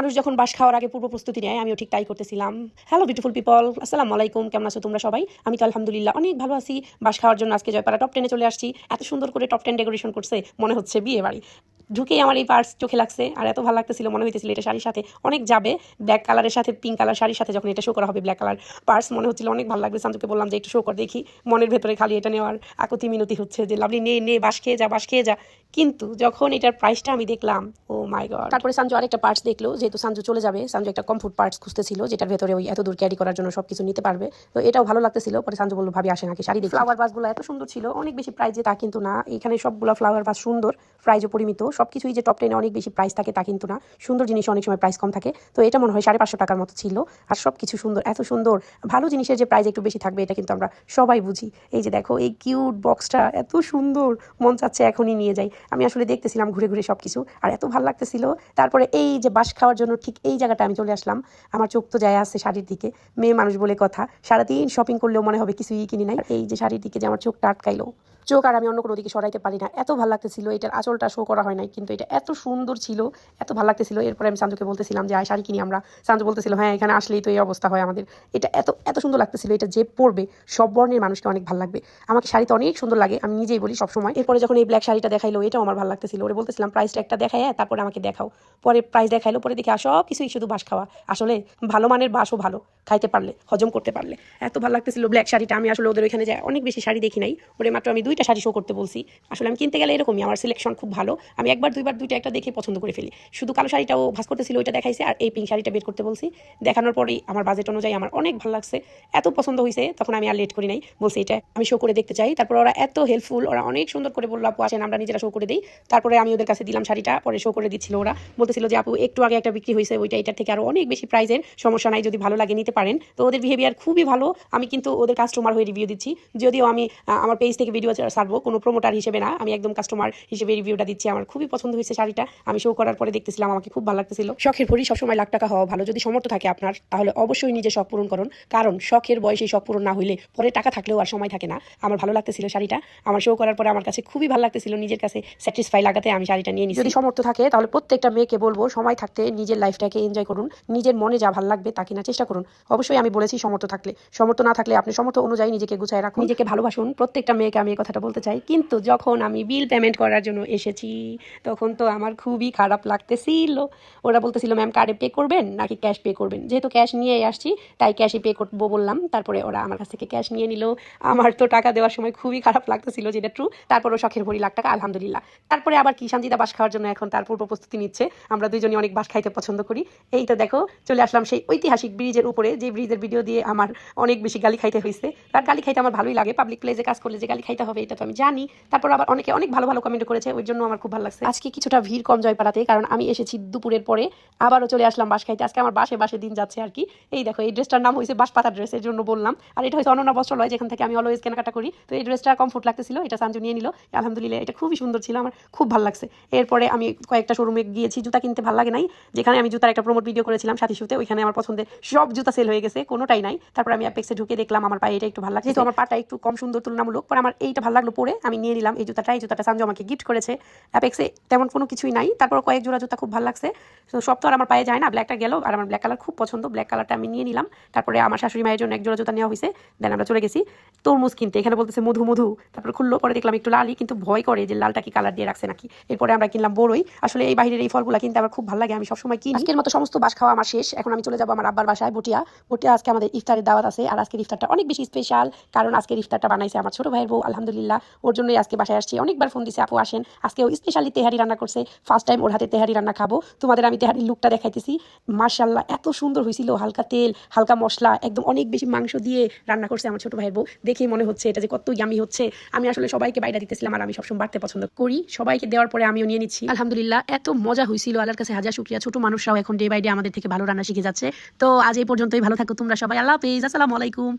মানুষ যখন বাস খাওয়ার আগে পূর্ব প্রস্তুতি নেয়, আমিও ঠিক তাই করতেছিলাম। হ্যালো বিউটিফুল পিপল, আসসালামু আলাইকুম, কেমন আছো তোমরা সবাই? আমি তো আলহামদুলিল্লাহ অনেক ভালো আছি। বাস খাওয়ার জন্য আজকে জয়পাড়া টপ 10-এ চলে আসছি। এত সুন্দর করে টপ 10 ডেকোরেশন করছে, মনে হচ্ছে বিয়ে বাড়ি। ঢুকেই আমার এই পার্স চোখে লাগছে, আর এত ভালো লাগতেছিল, মনে হইতেছিল এটা শাড়ির সাথে অনেক যাবে। ব্ল্যাক কালারের সাথে পিঙ্ক কালার শাড়ির সাথে যখন এটা শো করা হবে, ব্ল্যাক কালার পার্স, মনে হচ্ছিল অনেক ভালো লাগবে। সাঞ্জুকে বললাম যে একটু শো কর দেখি। মনের ভেতরে খালি এটা নেওয়ার আকুতি মিনতি হচ্ছে যে লাভলি নে বাস খেয়ে যা, বাস খেয়ে যা। কিন্তু যখন এটার প্রাইসটা আমি দেখলাম, ও মাই গড। তারপরে সাঞ্জু আরেকটা পার্টস দেখলো, যেহেতু সাঞ্জু চলে যাবে, সাঞ্জু একটা কমফোর্ট পার্টস খুঁজতেছিল যেটার ভেতরে ওই এত দূর ক্যারি করার জন্য সবকিছু নিতে পারবে। তো এটাও ভালো লাগতেছিল। পরে সাঞ্জু বললো ভাবি আসে নাকি শাড়ি দেখি। ফ্লাওয়ার ভাসগুলো এত সুন্দর ছিল, অনেক বেশি প্রাইজে তা কিন্তু না। এখানে সবগুলো ফ্লাওয়ার ভাস সুন্দর, প্রাইজও পরিমিত। সবকিছুই যে টপ 10-এ অনেক বেশি প্রাইস থাকে তা কিন্তু না। সুন্দর জিনিস অনেক সময় প্রাইস কম থাকে। তো এটা মনে হয় 550 টাকার মতো ছিল। আর সবকিছু সুন্দর, এত সুন্দর। ভালো জিনিসের যে প্রাইস একটু বেশি থাকবে এটা কিন্তু আমরা সবাই বুঝি। এই যে দেখো এই কিউট বক্সটা এত সুন্দর, মন চাচ্ছে এখনই নিয়ে যাই। আমি আসলে দেখতেছিলাম ঘুরে ঘুরে সবকিছু, আর এত ভালো লাগতেছিল। তারপরে এই যে বাস খাওয়ার জন্য ঠিক এই জায়গাটা আমি চলে আসলাম। আমার চোখ তো যায় আসছে শাড়ির দিকে, মেয়ে মানুষ বলে কথা, সারাদিন শপিং করলেও মনে হবে কিছুই কিনি নাই। এই যে শাড়ির দিকে যে আমার চোখটা আটকাইলো, চোখ আর আমি অন্য কোনো দিকে সরাইতে পারি না, এত ভালো লাগতেছিল। এটার আঁচলটা শো করা হয় নাই, কিন্তু এটা এত সুন্দর ছিল, এত ভালো লাগতেছিল। এরপরে আমি সাঞ্জুকে বলতেছিলাম যে শাড়ি কিনি আমরা। সাঞ্জু বলতেছিল হ্যাঁ, এখানে আসলেই তো এই অবস্থা হয় আমাদের। এটা এত এত সুন্দর লাগতেছিল, এটা যে পরবে সব বর্ণের মানুষকে অনেক ভালো লাগবে। আমাকে শাড়িতে অনেক সুন্দর লাগে, আমি নিজেই বলি সবসময়। এরপরে যখন এই ব্ল্যাক শাড়িটা দেখাইলো, এটাও আমার ভালো লাগতেছিল। ওরে বলতেছিলাম প্রাইসটা একটা দেখাই, তারপরে আমাকে দেখাও। পরে প্রাইস দেখাইলো, পরে দেখি সব কিছুই শুধু বাস খাওয়া। আসলে ভালো মানের বাসও ভালো, খাইতে পারলে, হজম করতে পারলে। এত ভালো লাগতেছিল ব্ল্যাক শাড়িটা। আমি আসলে ওদের ওইখানে যায় অনেক বেশি শাড়ি দেখি নাই, ওরে মাত্র আমি 2টা শাড়ি শো করতে বলছি। আসলে আমি কিনতে গেলে এরকমই, আমার সিলেকশন খুব ভালো। আমি একবার দুইবার দুইটা একটা দেখে পছন্দ করে ফেলি। শুধু কালো শাড়িটাও ভাস করতেছিল, ওইটা দেখাইছে, আর এই পিঙ্ক শাড়িটা বের করতে বলছি। দেখানোর পরেই আমার বাজেট অনুযায়ী আমার অনেক ভালো লাগছে, এত পছন্দ হয়েছে, তখন আমি আর লেট করি নাই, বলছি এটা আমি শো করে দেখতে চাই। তারপর ওরা এত হেল্পফুল, ওরা অনেক সুন্দর করে বললো আপু আসেন আমরা নিজেরা শো করে দিই। তারপরে আমি ওদের কাছে দিলাম শাড়িটা, পরে শো করে দিচ্ছিল। ওরা বলতেছিল যে আপু একটু আগে একটা বিক্রি হয়েছে, ওইটা এটার থেকে আরো অনেক বেশি প্রাইজের, সমস্যা নাই, যদি ভালো লাগে নিতে পারেন। তো ওদের বিহেভিয়ার খুবই ভালো। আমি কিন্তু ওদের কাস্টমার হয়ে রিভিউ দিচ্ছি, যদিও আমি আমার পেজ থেকে ভিডিও ছাড়বো, কোনো প্রমোটার হিসেবে না, আমি একদম কাস্টমার হিসেবে রিভিউটা দিচ্ছি। আমার খুবই পছন্দ হয়েছে শাড়িটা, আমি শো করার পরে দেখতেছিলাম, আমাকে খুব ভালো লাগতেছিল। শখের ভরি সবসময় লাখ টাকা হওয়া ভালো। যদি সামর্থ্য থাকে আপনার, তাহলে অবশ্যই নিজে শখ পূরণ করুন, কারণ শখের বয়সে শখ পূরণ না হইলে পরে টাকা থাকলেও আর সময় থাকে না। আমার ভালো লাগতেছিল শাড়িটা, আমার শো করার পরে আমার কাছে খুবই ভালো লাগতেছিল, নিজের কাছে স্যাটিসফাই লাগাতে আমি শাড়িটা নিয়ে নিই। যদি সামর্থ্য থাকে তাহলে প্রত্যেকটা মেয়েকে বলবো সময় থাকতে নিজের লাইফটাকে এনজয় করুন, নিজের মনে যা ভালো লাগবে তা কেনার চেষ্টা করুন। অবশ্যই আমি বলেছি সামর্থ্য থাকলে, সামর্থ্য না থাকলে আপনি সামর্থ্য অনুযায়ী নিজেকে গুছায় রাখুন, নিজেকে ভালোবাসুন। প্রত্যেকটা মেয়েকে আমি এই কথাটা বলতে চাই। কিন্তু যখন আমি বিল পেমেন্ট করার জন্য এসেছি, তখন তো আমার খুবই খারাপ লাগতেছিল। ওরা বলতেছিল ম্যাম কার্ডে পে করবেন নাকি ক্যাশ পে করবেন। যেহেতু ক্যাশ নিয়ে আসছি তাই ক্যাশই পে করবো বললাম। তারপরে ওরা আমার কাছ থেকে ক্যাশ নিয়ে নিল। আমার তো টাকা দেওয়ার সময় খুবই খারাপ লাগতেছিল, যেটা ট্রু। তারপরও শখের ভরি লাখ টাকা, আলহামদুলিল্লাহ। তারপরে আবার কি সঞ্জিতা বাস খাওয়ার জন্য এখন তার পূর্ব প্রস্তুতি নিচ্ছে। আমরা দুইজনই অনেক বাস খাইতে পছন্দ করি। এই তো দেখো চলে আসলাম সেই ঐতিহাসিক ব্রিজের উপরে, যে ব্রিজের ভিডিও দিয়ে আমার অনেক বেশি গালি খাইতে হয়েছে। আর গালি খাইতে আমার ভালোই লাগে, পাবলিক প্লেসে কাজ করলে যে গালি খাইতে হবে এটা তো আমি জানি। তারপর আবার অনেকে অনেক ভালো ভালো কমেন্ট করেছে, ওই জন্য আমার খুব ভালো লাগছে। আজকে কিছুটা ভিড় কম জয়পাড়াতে, কারণ আমি এসেছি দুপুরের পরে, আবারও চলে আসলাম বাস খাইতে। আজকে আমার বাসে বাসে দিন যাচ্ছে আর কি। এই দেখো এই ড্রেসটার নাম হয়েছে বাস পাতা ড্রেস, এর জন্য বললাম। আর এটা হচ্ছে অনন্যা বস্ত্রালয়, যেখান থেকে আমি অলওয়েজ কেনাকাটা করি। তো এই ড্রেসটা কমফোর্ট লাগতেছিল, এটা সাঞ্জু নিয়ে নিল, আলহামদুলিল্লাহ। এটা খুবই সুন্দর ছিল, আমার খুব ভালো লাগছে। এরপরে আমি কয়েকটা শোরুমে গিয়েছি, জুতা কিনতে ভালো লাগে নাই। যেখানে আমি জুতার একটা প্রমোট ভিডিও করেছিলাম সাথী শুতে, ওইখানে আমার পছন্দের সব জুতা সেল হয়ে গেছে, কোনোটাই নাই। তারপর আমি অ্যাপেক্সে ঢুকে দেখলাম আমার পায়ে এটা একটু ভালো লাগছে, যেহেতু আমার পাটা একটু কম সুন্দর তুলনামূলক, পরে আমার এইটা ভালো লাগলো পরে আমি নিয়ে নিলাম এই জুতাটা। এই জুতাটা সাঞ্জু আমাকে গিফট করেছে। অ্যাপেক্সে তেমন কোনো কিছুই নাই, তারপর কয়েক জোড়া জুতা খুব ভালো লাগছে। তো সব তো আর আমার পায়ে যায় না, ব্ল্যাকটা গেল, আর আমার ব্ল্যাক কালার খুব পছন্দ, ব্ল্যাক কালারটা আমি নিয়ে নিলাম। তারপরে আমার শাশুড়ি মায়ের জন্য এক জোড়া জুতা নেওয়া হয়েছে। দেন আমরা চলে গেছি তরমুজ কিনতে, এখানে বলতেছে মধু মধু। তারপর খুললো, পরে দেখলাম একটু লালই, কিন্তু ভয় করে যে লালটা কি কালার দিয়ে রাখছে নাকি। এরপরে আমরা কিনলাম বড়ই। আসলে এই বাইরের এই ফলগুলা কিনতে আমার খুব ভালো লাগে, আমি সবসময় কিনি। আজকের মতো সমস্ত বাস খাওয়া আমার শেষ, এখন আমি চলে যাবো আমার আব্বার বাসায় বটিয়া। বটিয়া আজকে আমাদের ইফতারের দাওয়াত আছে, আর আজকের ইফতারটা অনেক বেশি স্পেশাল, কারণ আজকের ইফতারটা বানাইছে আমার ছোট ভাইয়ের বউ, আলহামদুলিল্লাহ। ওর জন্যই আজকে বাসায় আসছি, অনেকবার ফোন দিছে আপু আসেন। আজকে ও স্পেশালি তেহারি রান্না করছে, ফার্স্ট টাইম ওর হাতে তেহারি রান্না খাবো। তোমাদের আমি তেহারির লুকটা দেখাইতেছি, মাশাআল্লাহ এত সুন্দর হয়েছিল, হালকা তেল হালকা মশলা, একদম অনেক বেশি মাংস দিয়ে রান্না করছে আমার ছোট ভাইয়ের বউ। দেখেই মনে হচ্ছে এটা যে কত ইয়ামি হচ্ছে। আমি আসলে সবাইকে বাইরে দিতেছিলাম, আর আমি সবসময় বাড়তে পছন্দ করি, সবাইকে দেওয়ার পরে আমিও নিয়ে নিচ্ছি। আলহামদুলিল্লাহ এত মজা হয়েছিল, আল্লাহর কাছে হাজার শুকরিয়া। ছোট মানুষরাও এখন ডে বাই ডে আমাদের থেকে ভালো রান্না শিখে যাচ্ছে। তো আজ এই পর্যন্তই, ভালো থাকো তোমরা সবাই, আল্লাহ হাফেজ, আসসালামু আলাইকুম।